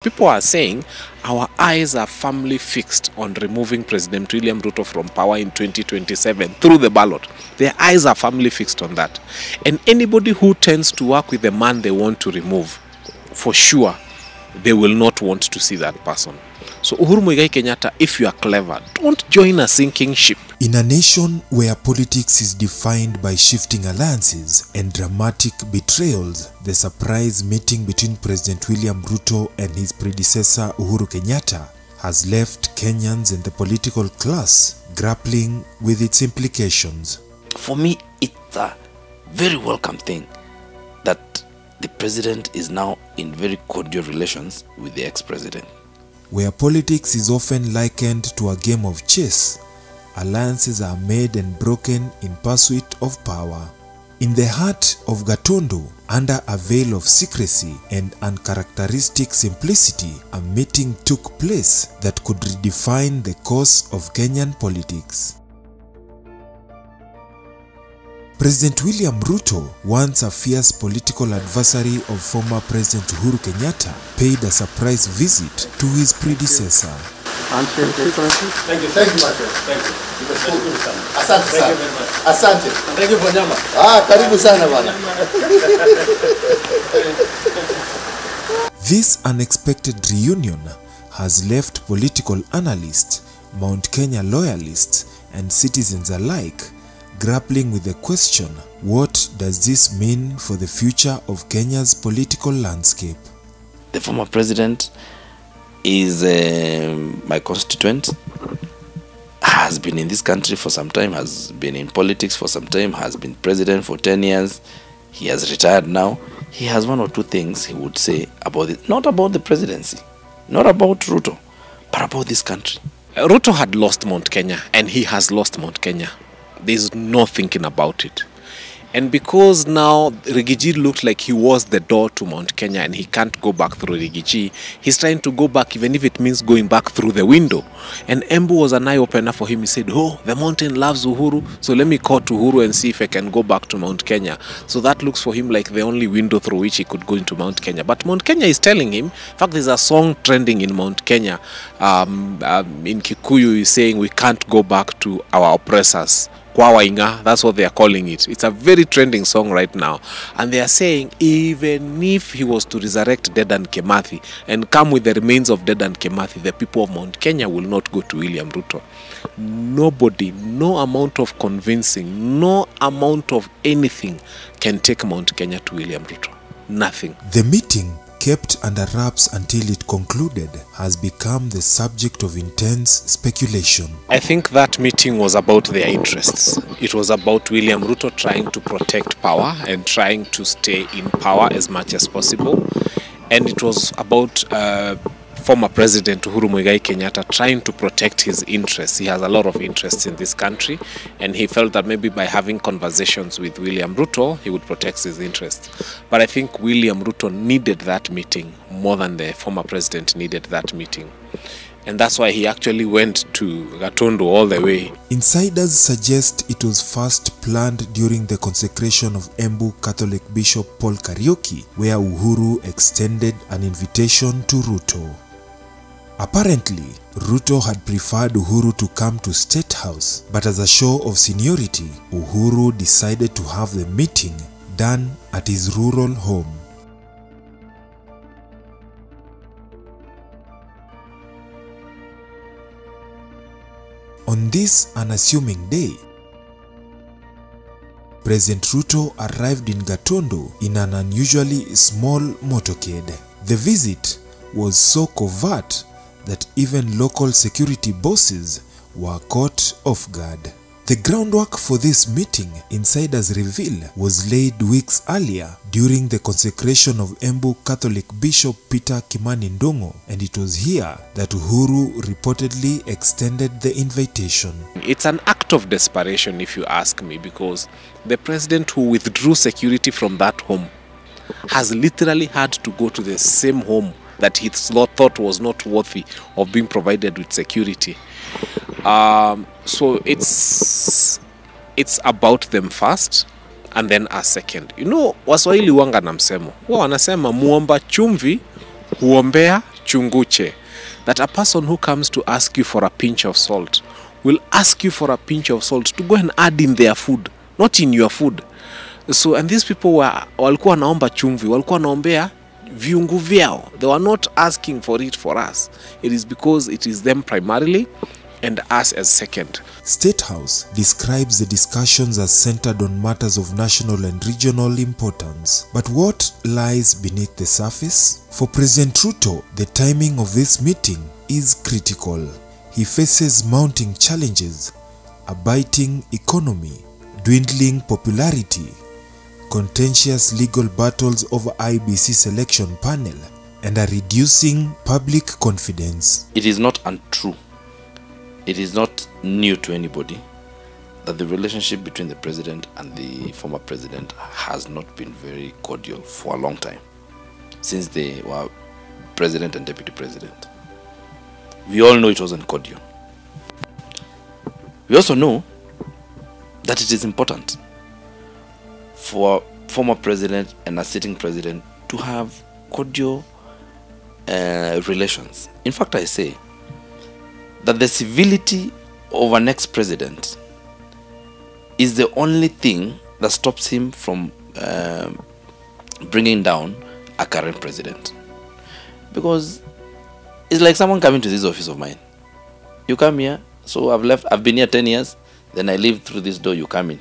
People are saying our eyes are firmly fixed on removing President William Ruto from power in 2027 through the ballot. Their eyes are firmly fixed on that. And anybody who tends to work with the man they want to remove, for sure, they will not want to see that person. So Uhuru-Muigai Kenyatta, if you are clever, don't join a sinking ship. In a nation where politics is defined by shifting alliances and dramatic betrayals, the surprise meeting between President William Ruto and his predecessor Uhuru Kenyatta has left Kenyans and the political class grappling with its implications. For me, it's a very welcome thing that the president is now in very cordial relations with the ex-president. Where politics is often likened to a game of chess, alliances are made and broken in pursuit of power. In the heart of Gatondo, under a veil of secrecy and uncharacteristic simplicity, a meeting took place that could redefine the course of Kenyan politics. President William Ruto, once a fierce political adversary of former President Uhuru Kenyatta, paid a surprise visit to his predecessor. Thank you, my friend. Thank you. Asante sana. Asante. Thank you for nyama. Karibu sana bwana. This unexpected reunion has left political analysts, Mount Kenya loyalists, and citizens alike grappling with the question, what does this mean for the future of Kenya's political landscape? The former president is my constituent, has been in this country for some time, has been in politics for some time, has been president for 10 years. He has retired now. He has one or two things he would say about it, not about the presidency, not about Ruto, but about this country. Ruto had lost Mount Kenya, and he has lost Mount Kenya. There's no thinking about it. And because now Rigiji looked like he was the door to Mount Kenya and he can't go back through Rigiji, he's trying to go back even if it means going back through the window. And Embu was an eye-opener for him. He said, oh, the mountain loves Uhuru, so let me call to Uhuru and see if I can go back to Mount Kenya. So that looks for him like the only window through which he could go into Mount Kenya. But Mount Kenya is telling him, in fact, there's a song trending in Mount Kenya, in Kikuyu, is saying we can't go back to our oppressors. That's what they are calling it. It's a very trending song right now. And they are saying even if he was to resurrect Dedan Kimathi and come with the remains of Dedan Kimathi, the people of Mount Kenya will not go to William Ruto. Nobody, no amount of convincing, no amount of anything can take Mount Kenya to William Ruto. Nothing. The meeting, kept under wraps until it concluded, has become the subject of intense speculation. I think that meeting was about their interests. It was about William Ruto trying to protect power and trying to stay in power as much as possible. And it was about former President Uhuru-Muigai Kenyatta trying to protect his interests. He has a lot of interests in this country, and he felt that maybe by having conversations with William Ruto, he would protect his interests. But I think William Ruto needed that meeting more than the former president needed that meeting. And that's why he actually went to Gatondo all the way. Insiders suggest it was first planned during the consecration of Embu Catholic Bishop Paul Kariuki, where Uhuru extended an invitation to Ruto. Apparently, Ruto had preferred Uhuru to come to State House, but as a show of seniority, Uhuru decided to have the meeting done at his rural home. On this unassuming day, President Ruto arrived in Gatondo in an unusually small motorcade. The visit was so covert that even local security bosses were caught off guard. The groundwork for this meeting, insiders reveal, was laid weeks earlier during the consecration of Embu Catholic Bishop Peter Kimani Ndongo, and it was here that Uhuru reportedly extended the invitation. It's an act of desperation, if you ask me, because the president who withdrew security from that home has literally had to go to the same home that he thought was not worthy of being provided with security. So it's about them first and then a second. You know, Waswahili wanga na msemo. Wanasema muomba chumvi huombea chunguche, that a person who comes to ask you for a pinch of salt will ask you for a pinch of salt to go and add in their food, not in your food. So, and these people walikuwa naomba chumvi, walikuwa naombea viungu vyao. They were not asking for it for us. It is because it is them primarily and us as second. State House describes the discussions as centered on matters of national and regional importance. But what lies beneath the surface? For President Ruto, the timing of this meeting is critical. He faces mounting challenges: a biting economy, dwindling popularity, contentious legal battles over IBC selection panel, and a reducing public confidence. It is not untrue. It is not new to anybody that the relationship between the president and the former president has not been very cordial for a long time, since they were president and deputy president. We all know it wasn't cordial. We also know that it is important for a former president and a sitting president to have cordial relations. In fact, I say that the civility of an ex-president is the only thing that stops him from bringing down a current president. Because it's like someone coming to this office of mine. You come here, so I've been here 10 years, then I leave through this door, you come in.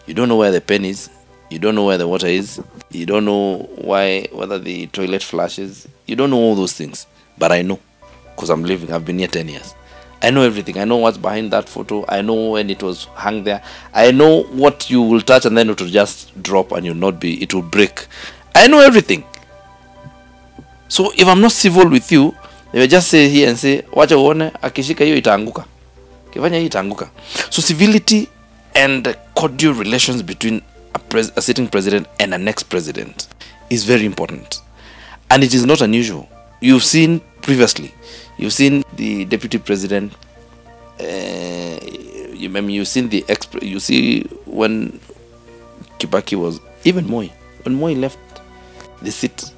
You don't know where the pen is, you don't know where the water is, you don't know whether the toilet flushes, you don't know all those things. But I know, because I'm living, I've been here 10 years. I know everything. I know what's behind that photo. I know when it was hung there. I know what you will touch and then it will just drop and it will break. I know everything. So if I'm not civil with you, they will just say here and say, wacha uone, akishika hiyo itaanguka. Kifanya hii itaanguka. So civility and cordial relations between a sitting president and a next president is very important. And it is not unusual. You've seen previously, you've seen the deputy president, you see when Kibaki was, even Moi, when Moi left the seat,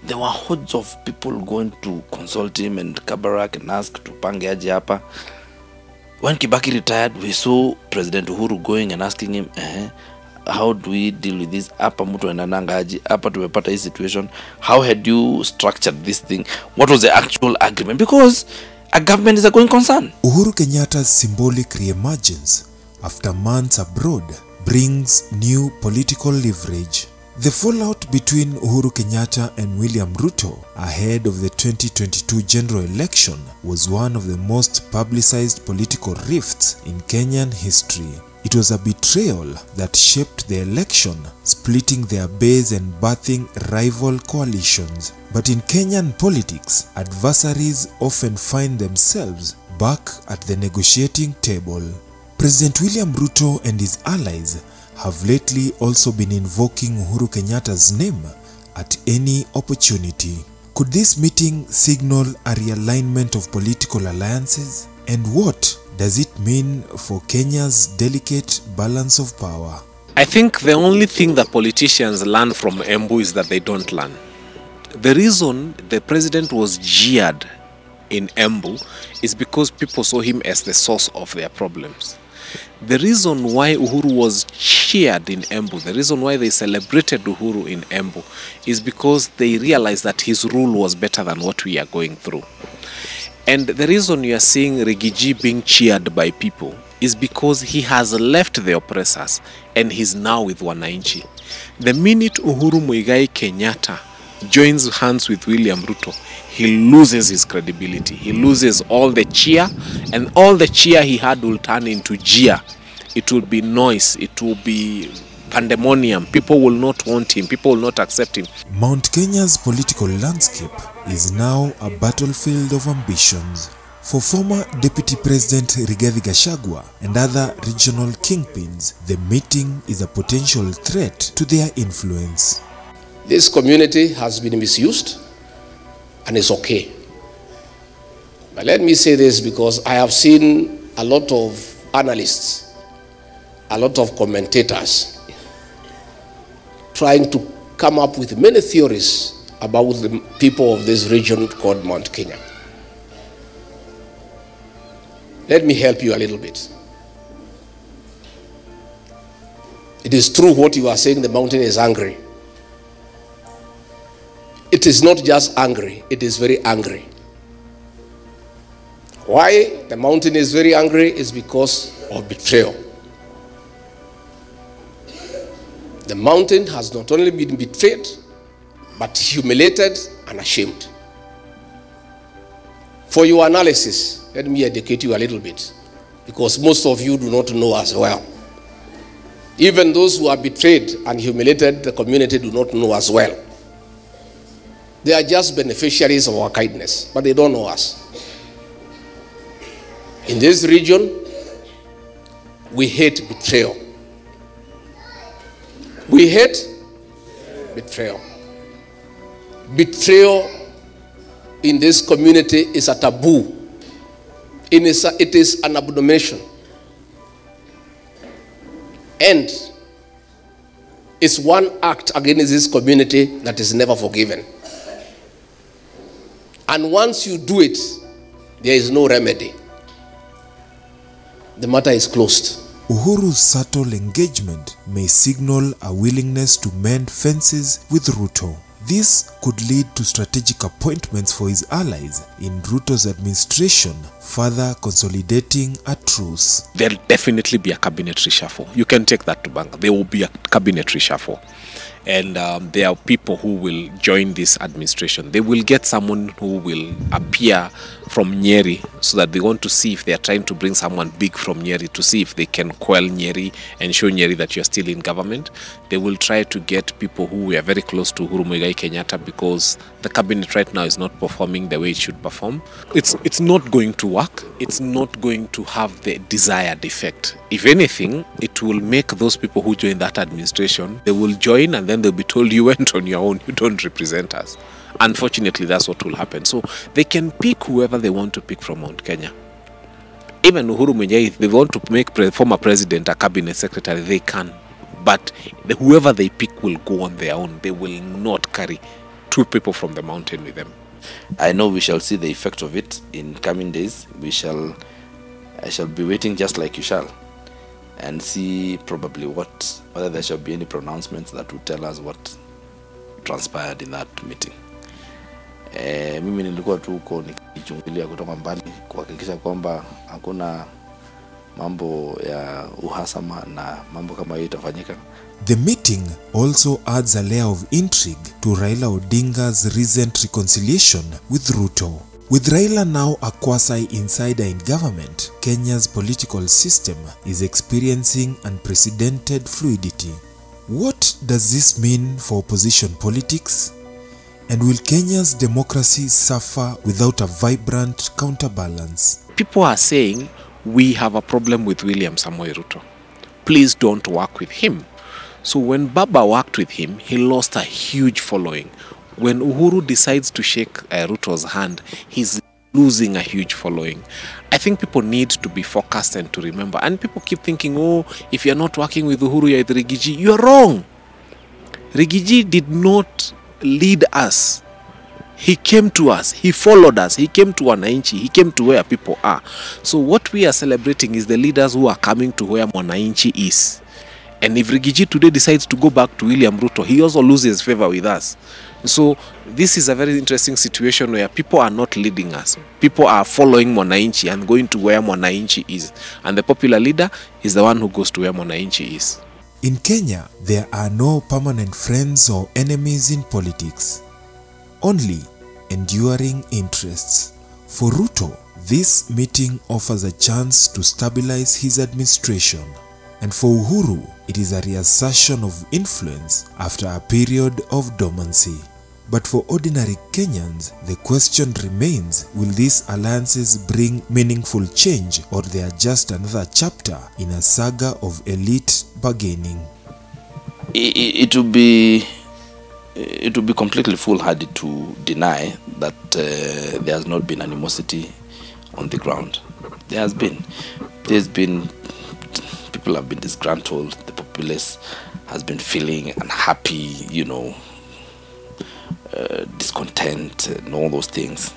there were hordes of people going to consult him and Kabarak and ask to pange aje hapa. When Kibaki retired, we saw President Uhuru going and asking him, how do we deal with this? Hapa mtu anananga aje, hapa tumepata hii situation. How had you structured this thing? What was the actual agreement? Because a government is a going concern. Uhuru Kenyatta's symbolic re-emergence after months abroad brings new political leverage. The fallout between Uhuru Kenyatta and William Ruto ahead of the 2022 general election was one of the most publicized political rifts in Kenyan history. It was a betrayal that shaped the election, splitting their base and birthing rival coalitions. But in Kenyan politics, adversaries often find themselves back at the negotiating table. President William Ruto and his allies have lately also been invoking Uhuru Kenyatta's name at any opportunity. Could this meeting signal a realignment of political alliances? And what does it mean for Kenya's delicate balance of power? I think the only thing that politicians learn from Embu is that they don't learn. The reason the president was jeered in Embu is because people saw him as the source of their problems. The reason why Uhuru was cheered in Embu, the reason why they celebrated Uhuru in Embu is because they realized that his rule was better than what we are going through. And the reason you are seeing Rigiji being cheered by people is because he has left the oppressors and he's now with Wananchi. The minute Uhuru Muigai Kenyatta joins hands with William Ruto, he loses his credibility. He loses all the cheer, and all the cheer he had will turn into jeer. It will be noise, it will be pandemonium. People will not want him, people will not accept him. Mount Kenya's political landscape is now a battlefield of ambitions. For former Deputy President Rigathi Gachagua and other regional kingpins, the meeting is a potential threat to their influence. This community has been misused and it's okay. But let me say this because I have seen a lot of analysts, a lot of commentators trying to come up with many theories about the people of this region called Mount Kenya. Let me help you a little bit. It is true what you are saying, the mountain is angry. It is not just angry, it is very angry. Why the mountain is very angry is because of betrayal. The mountain has not only been betrayed, but humiliated and ashamed. For your analysis, let me educate you a little bit, because most of you do not know as well. Even those who are betrayed and humiliated the community do not know as well. They are just beneficiaries of our kindness, but they don't know us. In this region, we hate betrayal. We hate betrayal. Betrayal in this community is a taboo. It is an abomination. And it's one act against this community that is never forgiven. And once you do it, there is no remedy. The matter is closed. Uhuru's subtle engagement may signal a willingness to mend fences with Ruto. This could lead to strategic appointments for his allies in Ruto's administration, further consolidating a truce. There'll definitely be a cabinet reshuffle. You can take that to bank. There will be a cabinet reshuffle. And there are people who will join this administration. They will get someone who will appear from Nyeri, so that they want to see if they are trying to bring someone big from Nyeri to see if they can quell Nyeri and show Nyeri that you're still in government. They will try to get people who are very close to Uhuru-Muigai Kenyatta, because the cabinet right now is not performing the way it should perform. It's not going to work. It's not going to have the desired effect. If anything, it will make those people who join that administration, they will join and then they'll be told, you went on your own, you don't represent us. Unfortunately, that's what will happen. So they can pick whoever they want to pick from Mount Kenya. Even Uhuru-Muigai, if they want to make former president a cabinet secretary, they can. But whoever they pick will go on their own. They will not carry two people from the mountain with them. I know we shall see the effect of it in coming days. I shall be waiting just like you shall, and see probably whether there shall be any pronouncements that will tell us what transpired in that meeting. Mimi nilikuwa tu huko nikichungulia kutoka mbali kuhakikisha kwamba hakuna mambo ya uhasama na mambo kama hiyo itafanyika. The meeting also adds a layer of intrigue to Raila Odinga's recent reconciliation with Ruto. With Raila now a quasi-insider in government, Kenya's political system is experiencing unprecedented fluidity. What does this mean for opposition politics? And will Kenya's democracy suffer without a vibrant counterbalance? People are saying, we have a problem with William Samoei Ruto. Please don't work with him. So when Baba worked with him, he lost a huge following. When Uhuru decides to shake Ruto's hand, he's losing a huge following. I think people need to be focused and to remember. And people keep thinking, oh, if you're not working with Uhuru, you're with Rigiji. You're wrong. Rigiji did not lead us. He came to us. He followed us. He came to Wananchi. He came to where people are. So what we are celebrating is the leaders who are coming to where Wananchi is. And if Rigiji today decides to go back to William Ruto, he also loses favor with us. So this is a very interesting situation where people are not leading us. People are following Mwananchi and going to where Mwananchi is. And the popular leader is the one who goes to where Mwananchi is. In Kenya, there are no permanent friends or enemies in politics. Only enduring interests. For Ruto, this meeting offers a chance to stabilize his administration. And for Uhuru, it is a reassertion of influence after a period of dormancy. But for ordinary Kenyans, the question remains, will these alliances bring meaningful change, or they are just another chapter in a saga of elite bargaining? It would be completely foolhardy to deny that there has not been animosity on the ground. There's been people have been disgruntled. The populace has been feeling unhappy, discontent and all those things.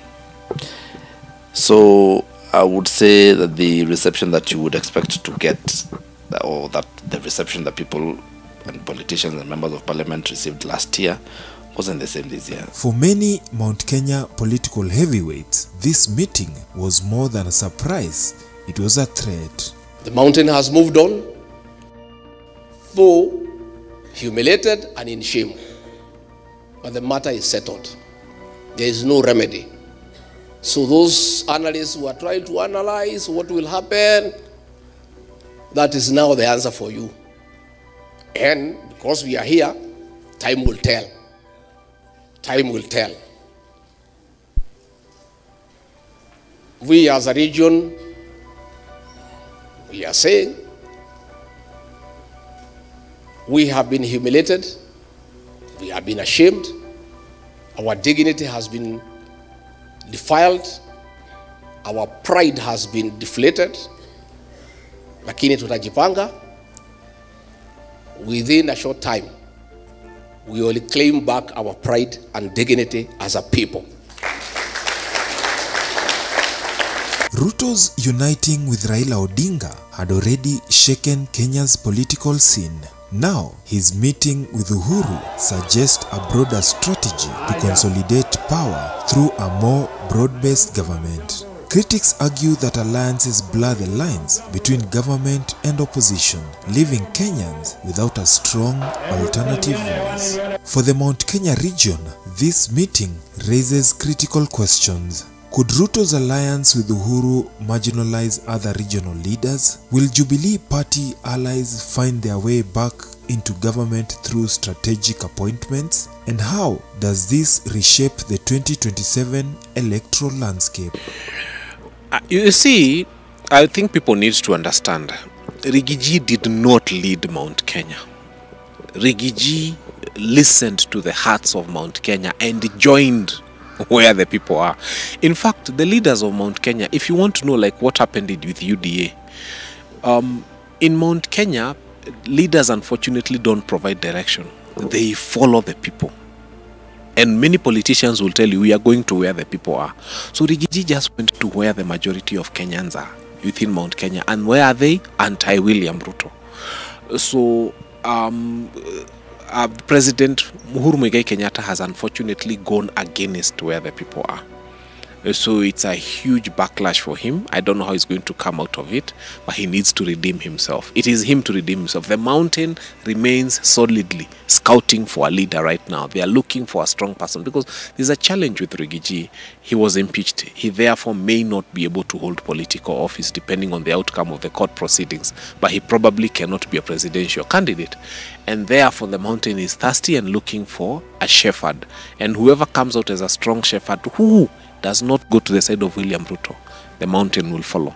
So I would say that the reception that you would expect to get, or that the reception that people and politicians and members of parliament received last year, wasn't the same this year. For many Mount Kenya political heavyweights, this meeting was more than a surprise. It was a threat. The mountain has moved on, though humiliated and in shame. But the matter is settled. There is no remedy. So those analysts who are trying to analyze what will happen, that is now the answer for you. And because we are here, time will tell. Time will tell. We as a region, we are saying, we have been humiliated, we have been ashamed, our dignity has been defiled, our pride has been deflated, lakini tutajipanga. Within a short time, we will claim back our pride and dignity as a people. Ruto's uniting with Raila Odinga had already shaken Kenya's political scene. Now, his meeting with Uhuru suggests a broader strategy to consolidate power through a more broad-based government. Critics argue that alliances blur the lines between government and opposition, leaving Kenyans without a strong alternative voice. For the Mount Kenya region, this meeting raises critical questions. Could Ruto's alliance with Uhuru marginalize other regional leaders? Will Jubilee Party allies find their way back into government through strategic appointments? And how does this reshape the 2027 electoral landscape? You see, I think people need to understand, Rigiji did not lead Mount Kenya. Rigiji listened to the hearts of Mount Kenya and joined where the people are. In fact, the leaders of Mount Kenya, if you want to know like what happened with UDA, in Mount Kenya, leaders unfortunately don't provide direction. They follow the people. And many politicians will tell you, we are going to where the people are. So Rigiji just went to where the majority of Kenyans are, within Mount Kenya. And where are they? Anti-William Ruto. So President Uhuru Muigai Kenyatta has unfortunately gone against where the people are. So it's a huge backlash for him. I don't know how he's going to come out of it, but he needs to redeem himself. It is him to redeem himself. The mountain remains solidly scouting for a leader right now. They are looking for a strong person because there's a challenge with Rigiji. He was impeached. He therefore may not be able to hold political office depending on the outcome of the court proceedings, but he probably cannot be a presidential candidate. And therefore the mountain is thirsty and looking for a shepherd. And whoever comes out as a strong shepherd who does not go to the side of William Ruto, the mountain will follow.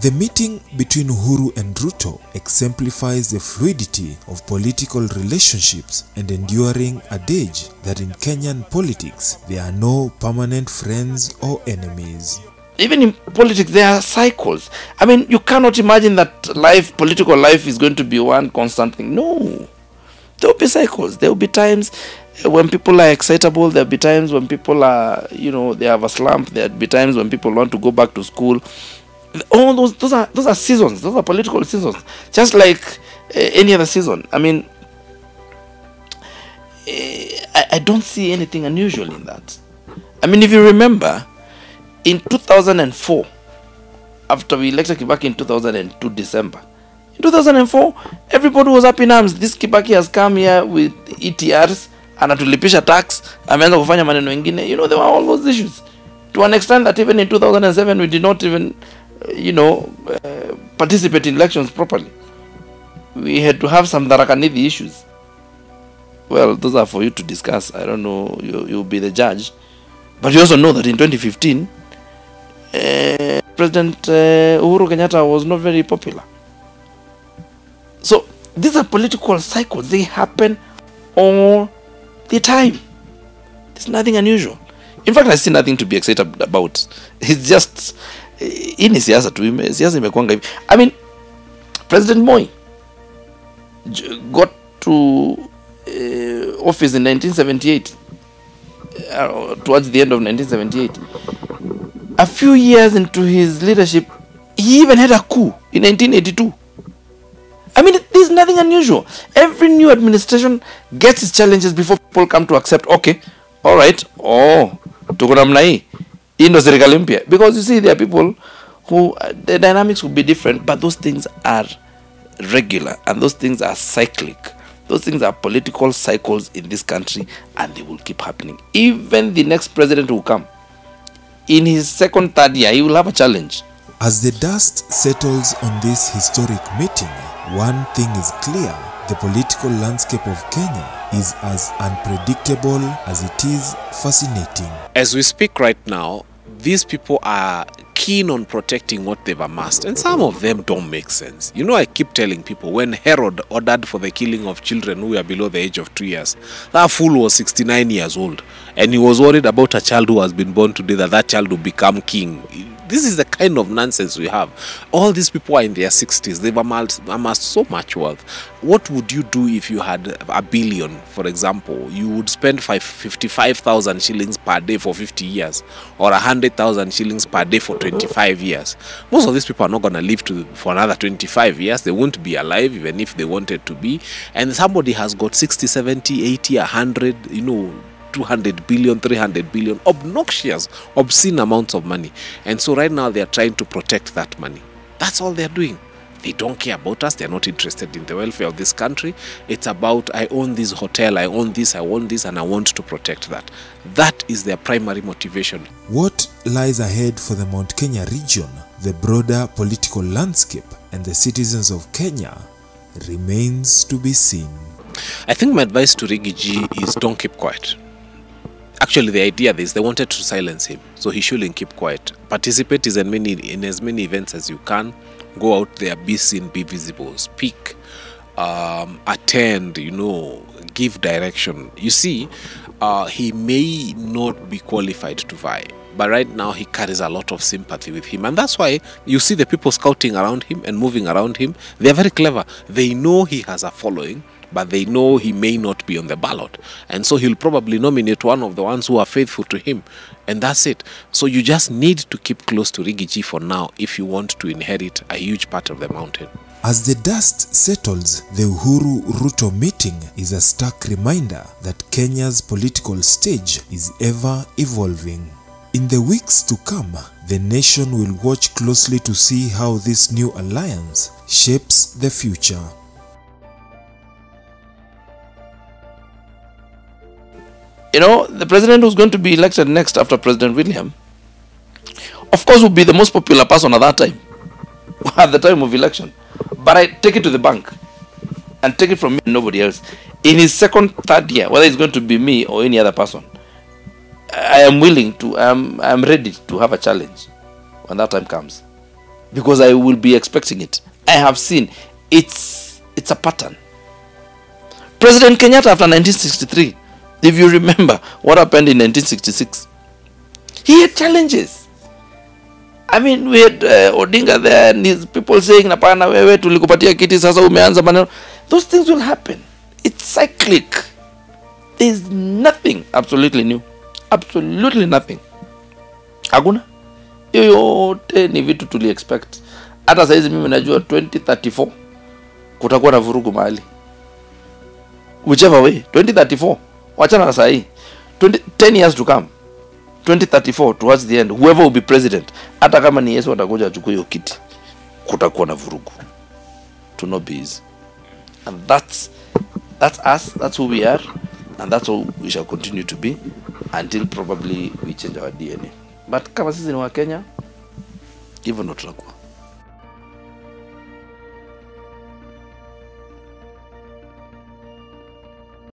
The meeting between Uhuru and Ruto exemplifies the fluidity of political relationships and enduring adage that in Kenyan politics there are no permanent friends or enemies. Even in politics, there are cycles. I mean, you cannot imagine that political life is going to be one constant thing. No. There will be cycles. There will be times when people are excitable. There will be times when people are, they have a slump. There will be times when people want to go back to school. All those are seasons. Those are political seasons. Just like any other season. I mean, I don't see anything unusual in that. I mean, if you remember, in 2004, after we elected Kibaki in 2002 December, in 2004, everybody was up in arms. This Kibaki has come here with ETRs, anatulipisha tax, ameanza kufanya maneno mengine. There were all those issues. To an extent that even in 2007, we did not even, participate in elections properly. We had to have some Dharakanidhi issues. Well, those are for you to discuss. I don't know. You'll be the judge. But you also know that in 2015, President Uhuru Kenyatta was not very popular. So these are political cycles. They happen all the time. There's nothing unusual. In fact, I see nothing to be excited about. It's just in siasa tu, siasa imekwanga hivi. I mean, President Moi got to office in 1978 towards the end of 1978. A few years into his leadership, he even had a coup in 1982. I mean, there's nothing unusual. Every new administration gets its challenges before people come to accept, okay, all right, tuko namna hii. Hii ndo serikali mpya. Because you see, there are people who, the dynamics will be different, but those things are regular and those things are cyclic. Those things are political cycles in this country, and they will keep happening. Even the next president will come. In his second, third year, he will have a challenge. As the dust settles on this historic meeting, one thing is clear: the political landscape of Kenya is as unpredictable as it is fascinating. As we speak right now, these people are keen on protecting what they've amassed, and some of them don't make sense. You know, I keep telling people, when Herod ordered for the killing of children who were below the age of 2 years, that fool was 69 years old, and he was worried about a child who has been born today, that child will become king. This is the kind of nonsense we have. All these people are in their 60s. They've amassed so much wealth. What would you do if you had a billion, for example? You would spend 55,000 shillings per day for 50 years, or 100,000 shillings per day for 25 years. Most of these people are not going to live for another 25 years. They won't be alive even if they wanted to be. And somebody has got 60, 70, 80, 100, 200 billion, 300 billion, obnoxious, obscene amounts of money. And so right now they are trying to protect that money. That's all they're doing. They don't care about us. They're not interested in the welfare of this country. It's about, I own this hotel, I own this, and I want to protect that. That is their primary motivation. What lies ahead for the Mount Kenya region, the broader political landscape, and the citizens of Kenya remains to be seen. I think my advice to Riggy is don't keep quiet. Actually, the idea is they wanted to silence him, so he shouldn't keep quiet. Participate in as many events as you can. Go out there, be seen, be visible, speak, attend, give direction. You see, he may not be qualified to vie, but right now he carries a lot of sympathy with him, and that's why you see the people scouting around him and moving around him. They're very clever. They know he has a following, but they know he may not be on the ballot, and so he'll probably nominate one of the ones who are faithful to him, and that's it. So you just need to keep close to Riggy for now if you want to inherit a huge part of the mountain. As the dust settles, the Uhuru-Ruto meeting is a stark reminder that Kenya's political stage is ever evolving. In the weeks to come, the nation will watch closely to see how this new alliance shapes the future. The president who's going to be elected next after President William, of course, will be the most popular person at that time, at the time of election. But I take it to the bank and take it from me and nobody else. In his second, third year, whether it's going to be me or any other person, I am willing to, I'm ready to have a challenge when that time comes, because I will be expecting it. I have seen it's a pattern. President Kenyatta after 1963, if you remember what happened in 1966, he had challenges. I mean, we had Odinga there and his people saying, "Napana wewe tulikupatia kiti sasa umeanza maneno." Those things will happen. It's cyclic. There's nothing absolutely new. Absolutely nothing. Hakuna. Yoyote ni vitu tuli expect. Hata saizi mimi najua 2034 kutakuwa na vurugu mahali. Whichever way, 2034. Wachana na sahi. 10 years to come. 2034 towards the end, whoever will be president, hata kama ni Yesu atakuja achukue hiyo kiti, kutakuwa na vurugu. To not be easy. And that's us, that's who we are, and that's who we shall continue to be until probably we change our DNA. But kama sisi ni wa Kenya, hivyo ndo tutakuwa.